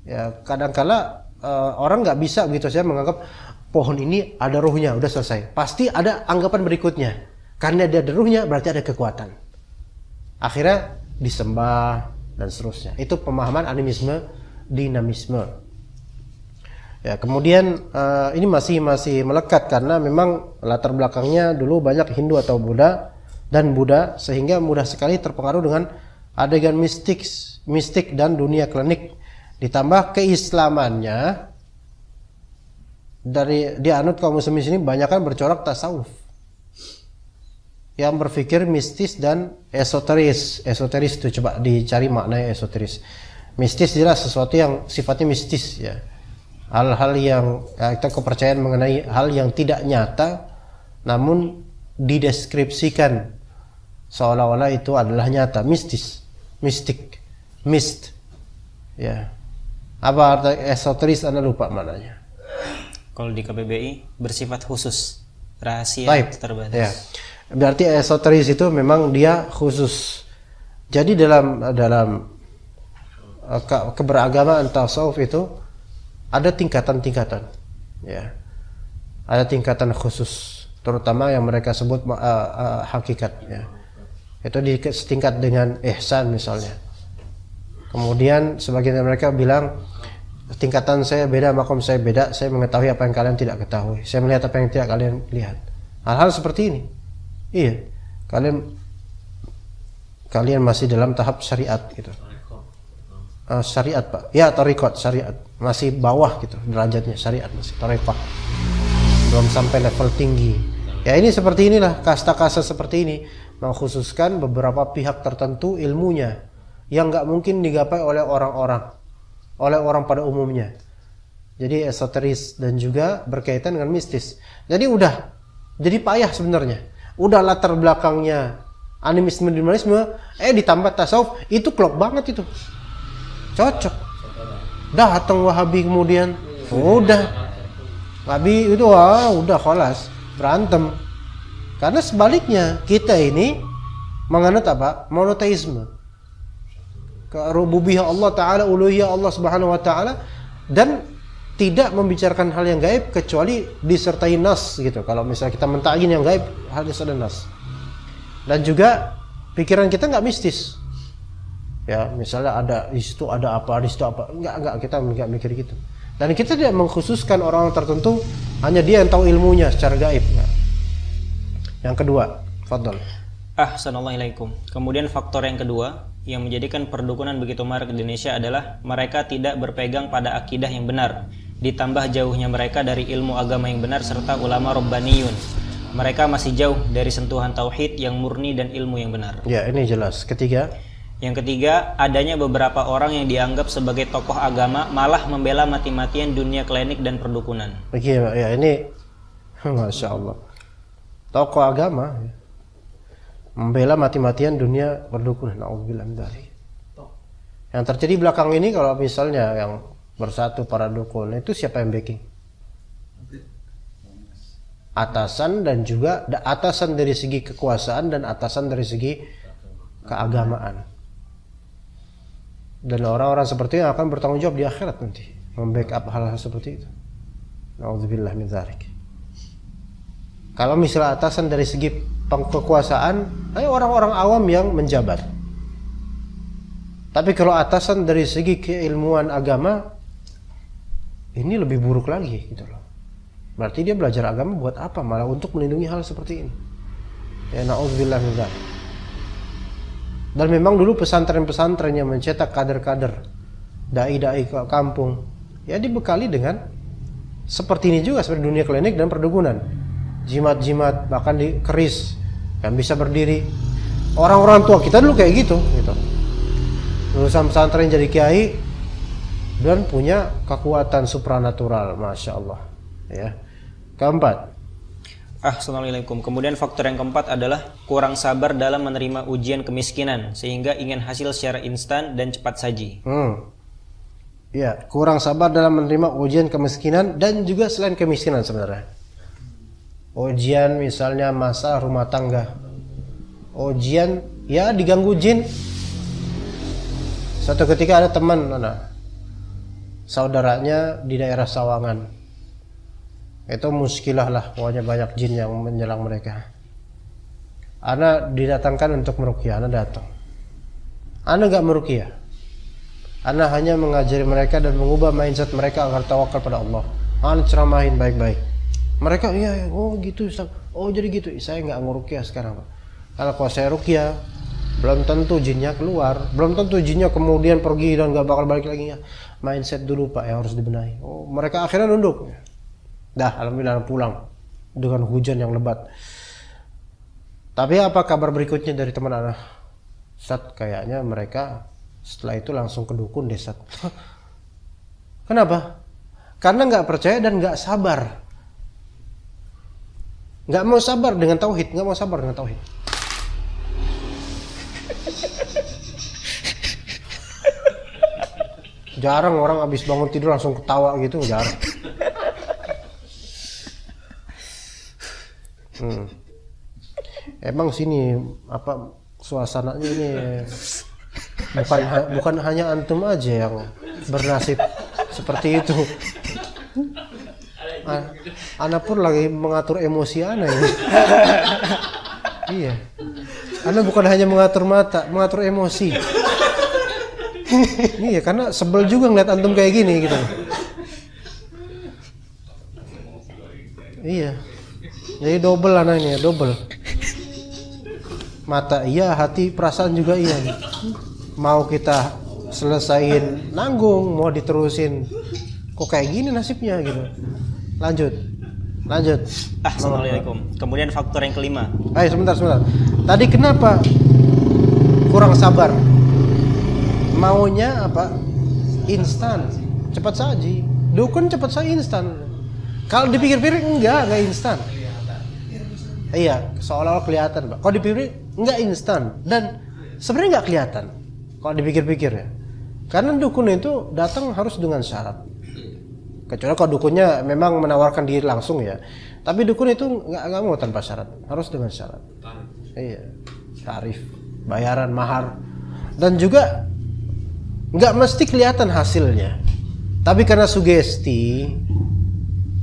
Ya kadang-kala orang nggak bisa begitu saja menganggap pohon ini ada ruhnya, udah selesai. Pasti ada anggapan berikutnya. Karena dia ada ruhnya berarti ada kekuatan. Akhirnya disembah dan seterusnya. Itu pemahaman animisme, dinamisme. Ya, kemudian ini masih melekat karena memang latar belakangnya dulu banyak Hindu atau Buddha sehingga mudah sekali terpengaruh dengan adegan mistik dan dunia klinik. Ditambah keislamannya dari dianut kaum muslimin sini banyak kan bercorak tasawuf yang berpikir mistis dan esoteris itu coba dicari maknanya esoteris. Mistis jelas sesuatu yang sifatnya mistis ya, hal-hal yang kita kepercayaan mengenai hal yang tidak nyata namun dideskripsikan seolah-olah itu adalah nyata, mistik, mist ya. Apa arti esoteris? Anda lupa maknanya. Kalau di KBBI bersifat khusus, rahasia terbatas. Ya. Berarti esoteris itu memang dia khusus. Jadi dalam keberagamaan tasawuf itu ada tingkatan-tingkatan. Ya. Ada tingkatan khusus, terutama yang mereka sebut hakikat. Ya. Itu setingkat dengan ihsan misalnya. Kemudian sebagian dari mereka bilang tingkatan saya beda, makom saya beda, saya mengetahui apa yang kalian tidak ketahui, saya melihat apa yang tidak kalian lihat. Hal-hal seperti ini. Iya. Kalian masih dalam tahap syariat gitu. Syariat Pak. Ya, thariqat syariat. Masih bawah gitu derajatnya, syariat masih thariqat. Belum sampai level tinggi. Ya ini seperti inilah, kasta-kasta seperti ini mengkhususkan beberapa pihak tertentu ilmunya yang nggak mungkin digapai oleh orang-orang. oleh orang pada umumnya. Jadi esoteris dan juga berkaitan dengan mistis. Jadi jadi payah sebenarnya. Udah latar belakangnya animisme, ditambah tasawuf, itu klop banget itu. Cocok. Datang Wahabi kemudian, udah. Wahabi itu udah khalas, berantem. Karena sebaliknya, kita ini menganut apa? Monoteisme. Rububiyah Allah Ta'ala, uluhiyah Allah Subhanahu Wa Ta'ala, dan tidak membicarakan hal yang gaib kecuali disertai nas gitu. Kalau misalnya kita mentakyin yang gaib, harus ada nas. Dan juga pikiran kita nggak mistis. Ya, misalnya ada di situ ada apa, di situ apa. Enggak, kita nggak mikir gitu. Dan kita tidak mengkhususkan orang tertentu, hanya dia yang tahu ilmunya secara gaib. Nah. Yang kedua, fadhal. Assalamualaikum. Kemudian faktor yang kedua yang menjadikan perdukunan begitu marak di Indonesia adalah mereka tidak berpegang pada akidah yang benar, ditambah jauhnya mereka dari ilmu agama yang benar serta ulama rabbaniyun. Mereka masih jauh dari sentuhan tauhid yang murni dan ilmu yang benar. Ya, ini jelas. Yang ketiga, adanya beberapa orang yang dianggap sebagai tokoh agama malah membela mati-matian dunia klinik dan perdukunan. Ya, ini Masya Allah. Tokoh agama membela mati-matian dunia perdukunan. Na'udzubillah min dzalik. Yang terjadi belakang ini, kalau misalnya yang bersatu para dukun, itu siapa yang backing? Atasan, dan juga atasan dari segi kekuasaan dan atasan dari segi keagamaan. Dan orang-orang seperti itu akan bertanggung jawab di akhirat nanti, membackup hal-hal seperti itu. Na'udzubillah min dzalik. Kalau misalnya atasan dari segi kekuasaan, orang-orang awam yang menjabat. Tapi kalau atasan dari segi keilmuan agama, ini lebih buruk lagi gitu loh. Berarti dia belajar agama buat apa? Malah untuk melindungi hal seperti ini. Ya, na'udzubillah min dzalik. Dan memang dulu pesantren-pesantren yang mencetak kader-kader, dai-dai ke kampung, ya dibekali dengan seperti ini juga, seperti dunia klinik dan perdukunan. Jimat-jimat, bahkan dikeris, yang bisa berdiri. Orang-orang tua kita dulu kayak gitu. Lulusan pesantren jadi kiai dan punya kekuatan supranatural, masya Allah. Ya. Keempat. Assalamualaikum. Kemudian faktor yang keempat adalah kurang sabar dalam menerima ujian kemiskinan sehingga ingin hasil secara instan dan cepat saji. Ya, kurang sabar dalam menerima ujian kemiskinan dan juga selain kemiskinan sebenarnya. Ujian misalnya masalah rumah tangga, ujian ya diganggu jin. Suatu ketika ada teman saudaranya di daerah Sawangan, itu muskilah lah, pokoknya banyak jin yang menyerang mereka. Ana didatangkan untuk meruqyah, ana datang. Ana gak meruqyah, ana hanya mengajari mereka dan mengubah mindset mereka agar tawakal pada Allah. Ana ceramahin baik-baik. Mereka iya, oh gitu, oh jadi gitu. Saya nggak nguruqyah sekarang, Pak. Karena kalau saya ruqyah, belum tentu jinnya keluar, belum tentu jinnya kemudian pergi dan nggak bakal balik lagi. Ya, mindset dulu Pak yang harus dibenahi. Oh, mereka akhirnya nunduk. Dah, alhamdulillah pulang dengan hujan yang lebat. Tapi apa kabar berikutnya dari teman anak? Ustaz, kayaknya mereka setelah itu langsung ke dukun deh, Ustaz. Kenapa? Karena nggak percaya dan nggak sabar. Nggak mau sabar dengan tauhid, nggak mau sabar dengan tauhid. Jarang orang habis bangun tidur langsung ketawa gitu, jarang. Emang sini apa suasananya ini bukan hanya antum aja yang bernasib seperti itu. Ana pun lagi mengatur emosi ana ini. Iya. Ana bukan hanya mengatur mata, mengatur emosi. Iya, karena sebel juga ngeliat antum kayak gini gitu. Iya. Jadi double anaknya, double. Mata iya, hati, perasaan juga iya. Mau kita selesain nanggung, mau diterusin, kok kayak gini nasibnya gitu. Lanjut. Assalamualaikum. Kemudian faktor yang kelima. Ayo sebentar. Tadi kenapa kurang sabar? Maunya apa? instan, cepat saji. Dukun cepat saji instan. Kalau dipikir-pikir enggak instan. Iya, seolah-olah kelihatan, Pak. Kalau dipikir enggak instan dan sebenarnya enggak kelihatan. Kalau dipikir-pikir ya. Karena dukun itu datang harus dengan syarat. Kecuali kalau dukunnya memang menawarkan diri langsung ya. Tapi dukun itu enggak mau tanpa syarat, harus dengan syarat. Iya, tarif, bayaran, mahar. Dan juga enggak mesti kelihatan hasilnya. Tapi karena sugesti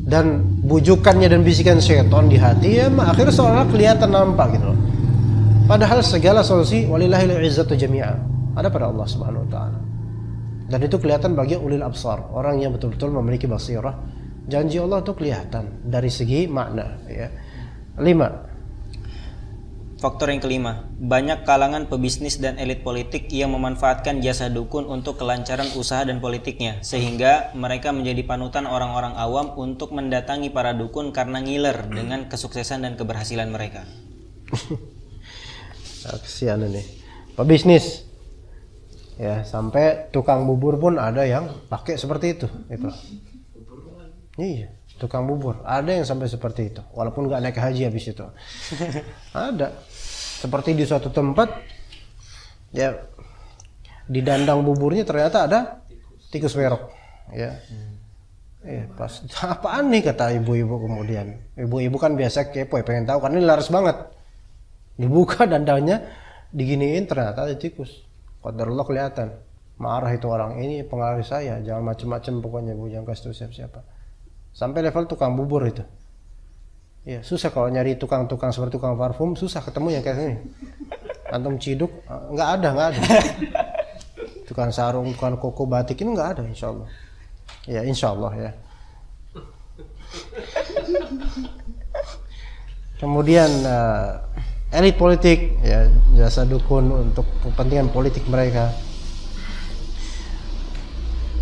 dan bujukannya dan bisikan syaitan di hati ya akhirnya seolah kelihatan nampak gitu loh. Padahal segala solusi walillahil izzatu jami'a ada pada Allah Subhanahu wa taala. Dan itu kelihatan bagi ulil absar, orang yang betul-betul memiliki basirah. Janji Allah itu kelihatan dari segi makna ya. 5. Faktor yang kelima, banyak kalangan pebisnis dan elit politik yang memanfaatkan jasa dukun untuk kelancaran usaha dan politiknya, sehingga mereka menjadi panutan orang-orang awam untuk mendatangi para dukun karena ngiler dengan kesuksesan dan keberhasilan mereka. Kesian ini pebisnis ya, sampai tukang bubur pun ada yang pakai seperti itu gitu. Iya, tukang bubur ada yang sampai seperti itu walaupun nggak naik haji habis itu. Ada seperti di suatu tempat ya, di dandang buburnya ternyata ada tikus berok ya. Pas apaan nih kata ibu-ibu, kemudian ibu-ibu kan biasa kepo ya, pengen tahu karena ini laris banget. Dibuka dandangnya, diginiin ternyata ada tikus. Qadarullah kelihatan. Marah itu orang, ini pengaruh saya, jangan macem-macem pokoknya Bu, jangan kasih tahu siapa-siapa. Sampai level tukang bubur itu. Ya, susah kalau nyari tukang-tukang seperti tukang parfum, susah ketemu yang kayak gini. Antum ciduk, nggak ada. Tukang sarung, tukang koko batik ini nggak ada, insyaallah. Ya, insyaallah ya. Kemudian elit politik, ya, jasa dukun untuk kepentingan politik mereka.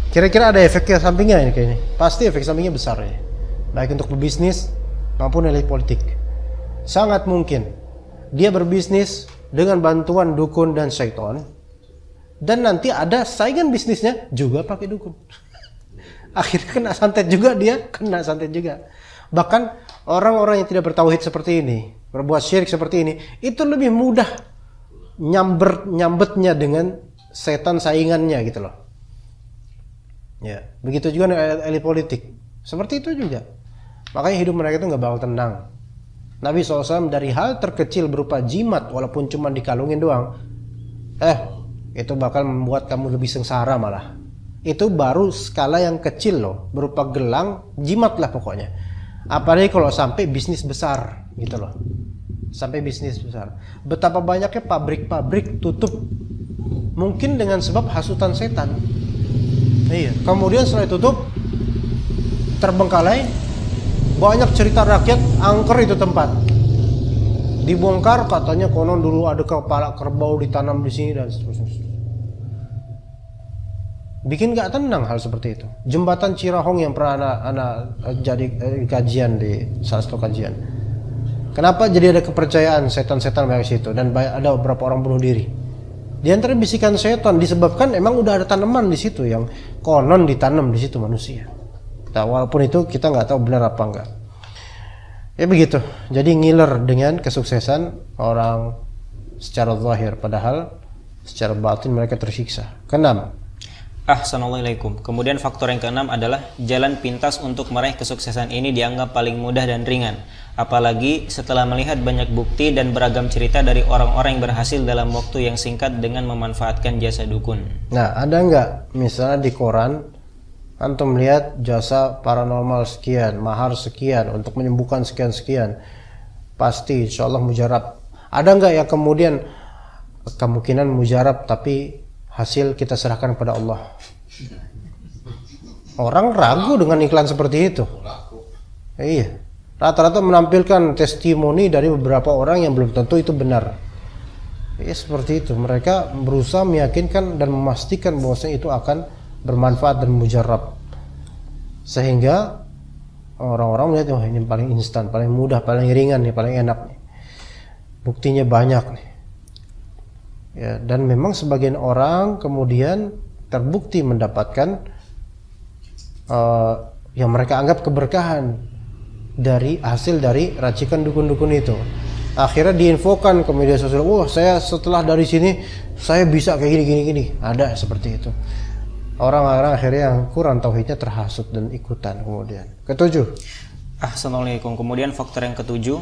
Kira-kira ada efek sampingnya ini kayaknya. Pasti efek sampingnya besar ya. Baik untuk berbisnis maupun elit politik. Sangat mungkin dia berbisnis dengan bantuan dukun dan syaitan, dan nanti ada saingan bisnisnya juga pakai dukun. Akhirnya kena santet juga dia, kena santet juga. Bahkan orang-orang yang tidak bertauhid seperti ini, berbuat syirik seperti ini, itu lebih mudah nyambetnya dengan setan saingannya gitu loh. Ya, begitu juga dengan elit politik. Seperti itu juga. Makanya hidup mereka itu nggak bakal tenang. Nabi SAW dari hal terkecil berupa jimat, walaupun cuma dikalungin doang, itu bakal membuat kamu lebih sengsara malah. Itu baru skala yang kecil loh, berupa gelang, jimat lah pokoknya. Apalagi kalau sampai bisnis besar gitu loh. Sampai bisnis besar. Betapa banyaknya pabrik-pabrik tutup, mungkin dengan sebab hasutan setan. Iya. Kemudian setelah tutup, terbengkalai. Banyak cerita rakyat angker itu tempat. Dibongkar katanya konon dulu ada kepala kerbau ditanam di sini dan seterusnya. Bikin gak tenang hal seperti itu. Jembatan Cirahong yang pernah anak jadi kajian di salah satu kajian. Kenapa jadi ada kepercayaan setan-setan banyak situ dan ada beberapa orang bunuh diri? Di antara bisikan setan disebabkan emang udah ada tanaman di situ yang konon ditanam di situ manusia. Nah, walaupun itu kita nggak tahu benar apa enggak. Ya begitu. Jadi ngiler dengan kesuksesan orang secara zahir, padahal secara batin mereka tersiksa. Keenam. Assalamualaikum. Kemudian faktor yang keenam adalah jalan pintas untuk meraih kesuksesan ini dianggap paling mudah dan ringan. Apalagi setelah melihat banyak bukti dan beragam cerita dari orang-orang yang berhasil dalam waktu yang singkat dengan memanfaatkan jasa dukun. Nah, ada nggak misalnya di koran antum melihat jasa paranormal sekian, mahar sekian untuk menyembuhkan sekian-sekian, pasti insyaallah mujarab. Ada nggak ya kemudian kemungkinan mujarab tapi hasil kita serahkan kepada Allah? Orang ragu dengan iklan seperti itu. Iya, rata-rata menampilkan testimoni dari beberapa orang yang belum tentu itu benar. Iya, seperti itu. Mereka berusaha meyakinkan dan memastikan bahwasanya itu akan bermanfaat dan mujarab, sehingga orang-orang melihat, wah ini paling instan, paling mudah, paling ringan nih, paling enak nih. Buktinya banyak nih. Ya, dan memang sebagian orang kemudian terbukti mendapatkan yang mereka anggap keberkahan dari hasil dari racikan dukun-dukun itu. Akhirnya diinfokan ke media sosial, wah saya setelah dari sini saya bisa kayak gini. Ada seperti itu. Orang-orang akhirnya yang kurang tauhidnya terhasut dan ikutan kemudian. Ketujuh. Assalamualaikum. Kemudian faktor yang ketujuh,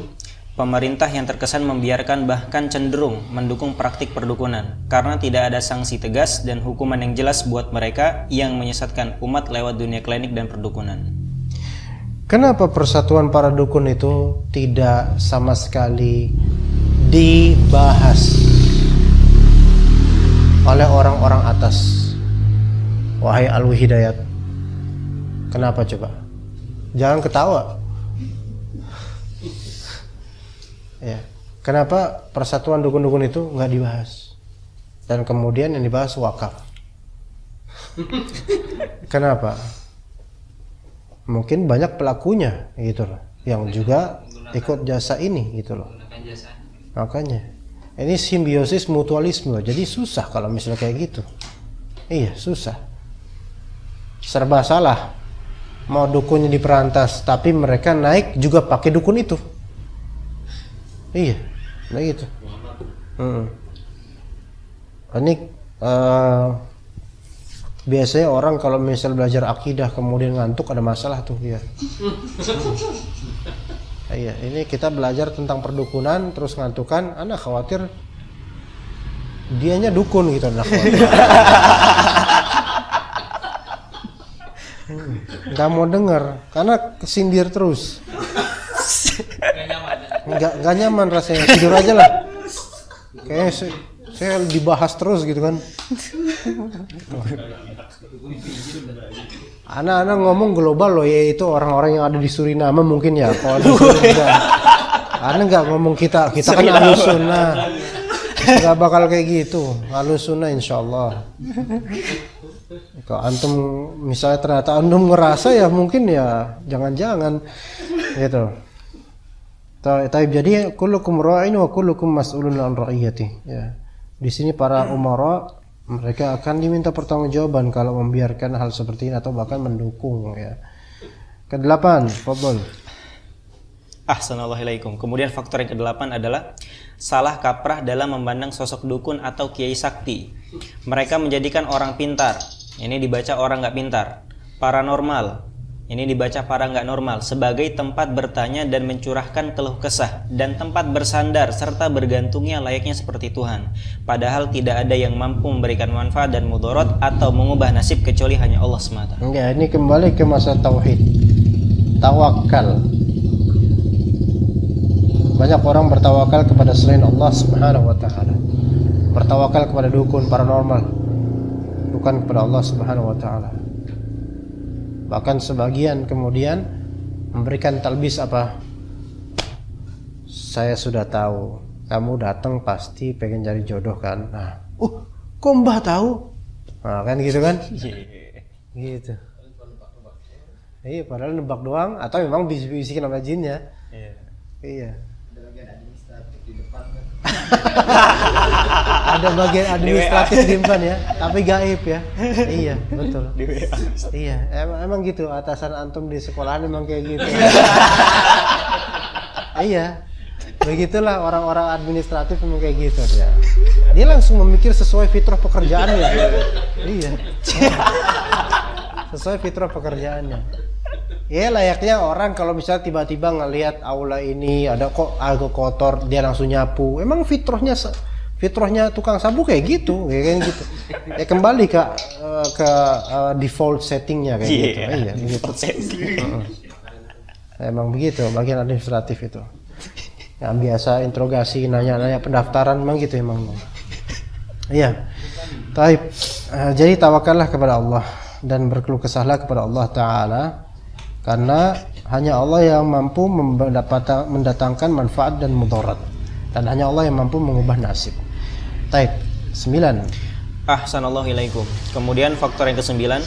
pemerintah yang terkesan membiarkan bahkan cenderung mendukung praktik perdukunan karena tidak ada sanksi tegas dan hukuman yang jelas buat mereka yang menyesatkan umat lewat dunia klinik dan perdukunan. Kenapa persatuan para dukun itu tidak sama sekali dibahas oleh orang-orang atas? Wahai Alwi Hidayat, kenapa coba? Jangan ketawa. Ya, kenapa persatuan dukun-dukun itu nggak dibahas? Dan kemudian yang dibahas wakaf. Kenapa? Mungkin banyak pelakunya gitu loh, yang juga ikut jasa ini gitu loh. Makanya ini simbiosis mutualisme. Jadi susah kalau misalnya kayak gitu. Iya, susah. Serba salah. Mau dukunnya diperantas, tapi mereka naik juga pakai dukun itu. Iya, nah gitu. Ini biasanya orang kalau misal belajar akidah kemudian ngantuk ada masalah tuh ya. Iya, ini kita belajar tentang perdukunan terus ngantukan, anak khawatir dianya dukun gitu, anak khawatir. Nggak mau denger karena kesindir terus. Nggak nyaman rasanya, tidur aja lah. Kayaknya saya dibahas terus gitu kan. Anak-anak ngomong global loh, yaitu orang-orang yang ada di Suriname mungkin ya. Kalau di Suriname, anak nggak ngomong kita kan Ahlus Sunnah. Nggak bakal kayak gitu. Ahlus Sunnah insyaallah. Kalau antum misalnya ternyata antum ngerasa ya mungkin ya jangan-jangan gitu. Tapi jadi kullukum ra'in wa kullukum mas'ulun 'an ra'iyati. Ya. Di sini para umara mereka akan diminta pertanggungjawaban kalau membiarkan hal seperti ini atau bahkan mendukung ya. Kedelapan, fadhol. Ahsanallahu. Kemudian faktor yang kedelapan adalah salah kaprah dalam memandang sosok dukun atau kiai sakti. Mereka menjadikan orang pintar, ini dibaca orang nggak pintar, paranormal, ini dibaca para nggak normal, sebagai tempat bertanya dan mencurahkan keluh kesah dan tempat bersandar serta bergantungnya layaknya seperti Tuhan. Padahal tidak ada yang mampu memberikan manfaat dan mudarat atau mengubah nasib kecuali hanya Allah semata. Enggak, ini kembali ke masa tauhid, tawakal. Banyak orang bertawakal kepada selain Allah Subhanahu wa taala. Bertawakal kepada dukun paranormal, bukan kepada Allah Subhanahu wa taala. Bahkan sebagian kemudian memberikan talbis apa? Saya sudah tahu, kamu datang pasti pengen cari jodoh kan? Nah, kok Mbah tahu? Nah, kan gitu kan? Gitu. Iya, padahal nebak doang atau memang bisik-bisikin sama jinnya. Iya. Ada bagian administratif di depan ya, tapi gaib ya. Iya, betul. Iya, emang gitu. Atasan antum di sekolahan emang kayak gitu. Iya, begitulah orang-orang administratif emang kayak gitu ya. Dia langsung memikir sesuai fitrah pekerjaannya. Iya, sesuai fitrah pekerjaannya. Ya layaknya orang kalau misalnya tiba-tiba ngelihat aula ini ada kok agak kotor, dia langsung nyapu. Emang fitrahnya tukang sapu kayak gitu, kayak gitu. Ya kembali ke default settingnya kayak gitu. Iya, gitu. Emang begitu bagian administratif itu. Yang biasa interogasi, nanya-nanya pendaftaran memang gitu emang. Iya. Taib. Jadi tawakallah kepada Allah dan berkeluh kesahlah kepada Allah Ta'ala. Karena hanya Allah yang mampu mendatangkan manfaat dan mudarat, dan hanya Allah yang mampu mengubah nasib. Taib. 9. Ahsanallahu. Kemudian faktor yang ke-9,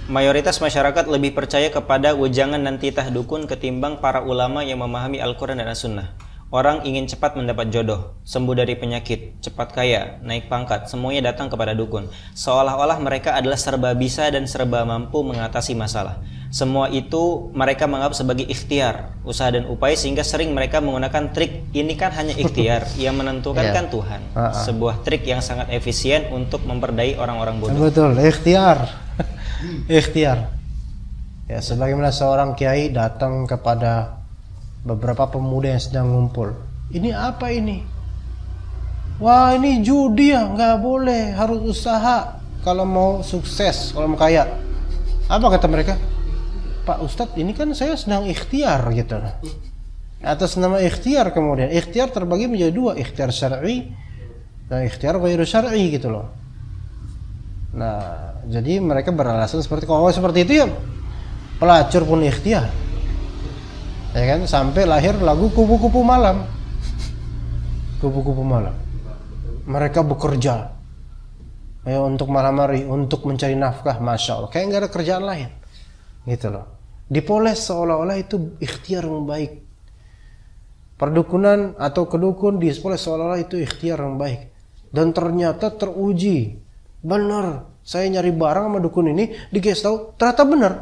mayoritas masyarakat lebih percaya kepada wejangan dan titah dukun ketimbang para ulama yang memahami Al-Quran dan As-Sunnah. Orang ingin cepat mendapat jodoh, sembuh dari penyakit, cepat kaya, naik pangkat, semuanya datang kepada dukun. Seolah-olah mereka adalah serba bisa dan serba mampu mengatasi masalah. Semua itu mereka menganggap sebagai ikhtiar, usaha dan upaya, sehingga sering mereka menggunakan trik. Ini kan hanya ikhtiar, yang menentukan kan Tuhan. Sebuah trik yang sangat efisien untuk memperdayai orang-orang bodoh. Betul, ikhtiar. Ikhtiar. Ya, sebagaimana seorang kiai datang kepada beberapa pemuda yang sedang ngumpul. Ini apa ini? Wah, ini judi ya, nggak boleh, harus usaha kalau mau sukses, kalau mau kaya. Apa kata mereka? Pak Ustadz, ini kan saya sedang ikhtiar gitu. Atas nama ikhtiar kemudian, ikhtiar terbagi menjadi dua, ikhtiar syar'i dan ikhtiar ghairu syar'i gitu loh. Nah, jadi mereka beralasan seperti kalau seperti itu ya pelacur pun ikhtiar. Ya kan, sampai lahir lagu Kupu-Kupu Malam. Kupu-Kupu Malam. Mereka bekerja ya, untuk malam hari, untuk mencari nafkah, masya Allah. Kayak nggak ada kerjaan lain, gitu loh. Dipoles seolah-olah itu ikhtiar yang baik. Perdukunan atau kedukun dipoles seolah-olah itu ikhtiar yang baik. Dan ternyata teruji, benar. Saya nyari barang sama dukun ini, dikasih tahu, ternyata benar.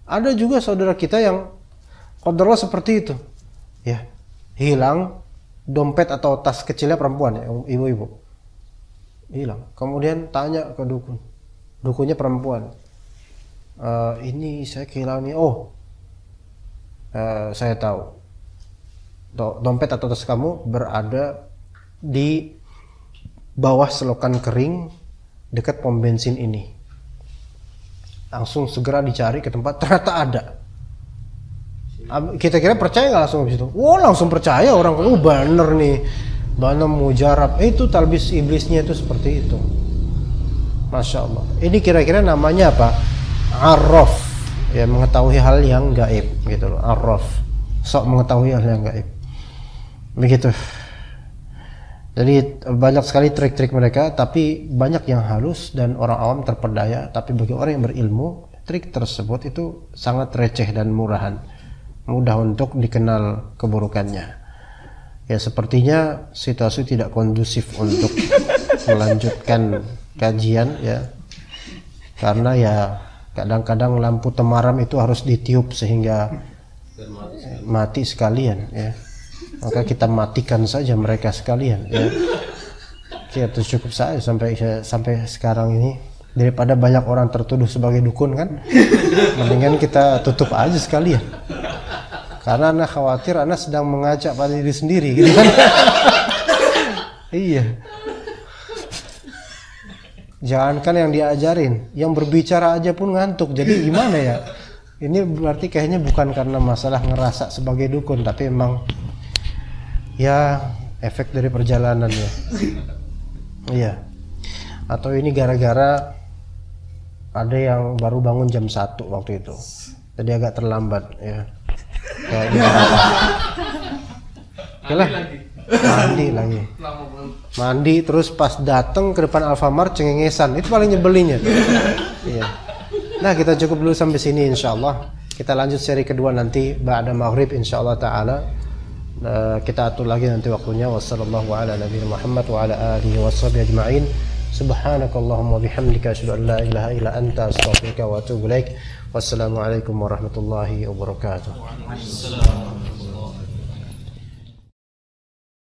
Ada juga saudara kita yang qadarullah seperti itu, ya, hilang dompet atau tas kecilnya perempuan, ya, ibu-ibu, hilang. Kemudian tanya ke dukun, dukunnya perempuan, ini saya kehilangan ini. Oh, saya tahu, dompet atau tas kamu berada di bawah selokan kering dekat pom bensin ini. Langsung segera dicari ke tempat, ternyata ada. Kita kira percaya nggak langsung habis itu? Wah, langsung percaya orang. Bener nih, bener mujarab. Itu talbis iblisnya itu seperti itu. Masya Allah. Ini kira-kira namanya apa? Arraf, ya, mengetahui hal yang gaib gitu loh. Arraf, sok mengetahui hal yang gaib. Begitu. Jadi banyak sekali trik-trik mereka, tapi banyak yang halus dan orang awam terpedaya. Tapi bagi orang yang berilmu, trik tersebut itu sangat receh dan murahan. Mudah untuk dikenal keburukannya. Ya, sepertinya situasi tidak kondusif untuk melanjutkan kajian, ya, karena ya kadang-kadang lampu temaram itu harus ditiup sehingga mati sekalian, ya. Maka kita matikan saja mereka sekalian, ya. Kita cukup saja sampai sekarang ini, daripada banyak orang tertuduh sebagai dukun kan, mendingan kita tutup aja sekalian. Karena anak khawatir anak sedang mengajak pada diri sendiri, gitu kan? Iya. Jangankan yang diajarin, yang berbicara aja pun ngantuk. Jadi gimana ya? Ini berarti kayaknya bukan karena masalah ngerasa sebagai dukun, tapi emang ya efek dari perjalanannya. Iya. Atau ini gara-gara ada yang baru bangun jam 1 waktu itu, jadi agak terlambat, ya. Kayak gitu. Okelah, mandi. Mandi terus pas datang ke depan Alfamart cengengesan, itu paling nyebelinnya. Iya. Nah, kita cukup dulu sampai sini insyaallah. Kita lanjut seri kedua nanti ba'da maghrib insyaallah taala. Kita atur lagi nanti waktunya. Wassallallahu ala nabiyina Muhammad wa ala alihi washabihi ajma'in. Subhanakallahumma bihamdika asyhadu an la ilaha illa anta astaghfiruka wa atubu ilaik. Wassalamualaikum warahmatullahi wabarakatuh.